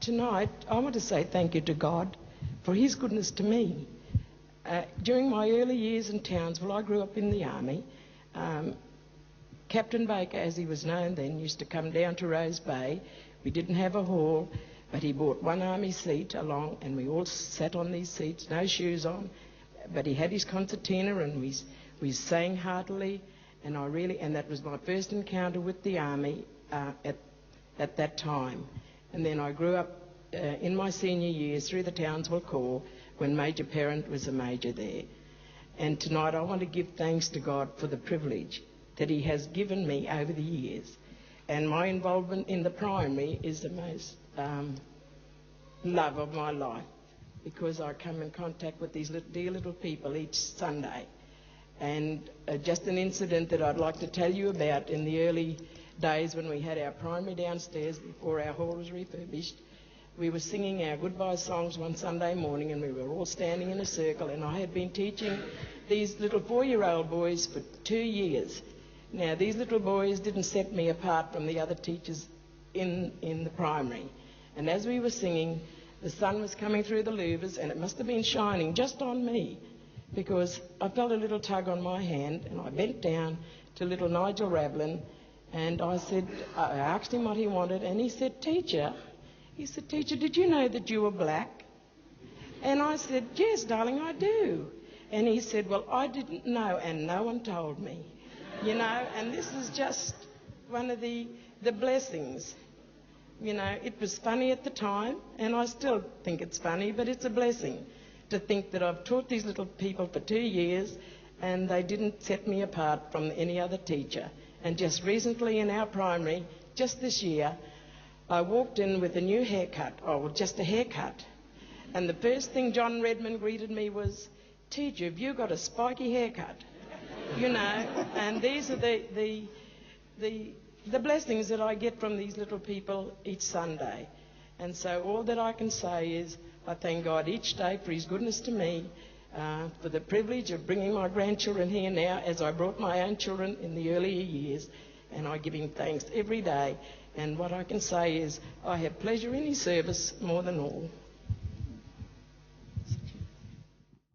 Tonight, I want to say thank you to God for his goodness to me. During my early years in Townsville, I grew up in the army. Captain Baker, as he was known then, used to come down to Rose Bay. We didn't have a hall, but he brought one army seat along, and we all sat on these seats, no shoes on. But he had his concertina, and we sang heartily, and that was my first encounter with the army at that time. And then I grew up in my senior years through the Townsville Corps when Major Parent was a major there. And tonight I want to give thanks to God for the privilege that he has given me over the years. And my involvement in the primary is the most love of my life, because I come in contact with these dear little people each Sunday. And just an incident that I'd like to tell you about in the early days when we had our primary downstairs before our hall was refurbished. We were singing our goodbye songs one Sunday morning, and we were all standing in a circle, and I had been teaching these little 4-year-old boys for 2 years. Now, these little boys didn't set me apart from the other teachers in the primary. And as we were singing, the sun was coming through the louvers, and it must have been shining just on me, because I felt a little tug on my hand, and I bent down to little Nigel Rablin, and I asked him what he wanted, and he said, Teacher, did you know that you were black? And I said, yes, darling, I do. And he said, well, I didn't know, and no one told me. You know, and this is just one of the blessings. You know, it was funny at the time, and I still think it's funny, but it's a blessing to think that I've taught these little people for 2 years, and they didn't set me apart from any other teacher. And just recently in our primary, just this year, I walked in with a new haircut, just a haircut. And the first thing John Redmond greeted me was, Teacher, have you got a spiky haircut? You know, and these are the blessings that I get from these little people each Sunday. And so all that I can say is I thank God each day for his goodness to me, for the privilege of bringing my grandchildren here now, as I brought my own children in the earlier years, and I give him thanks every day. And what I can say is I have pleasure in his service more than all.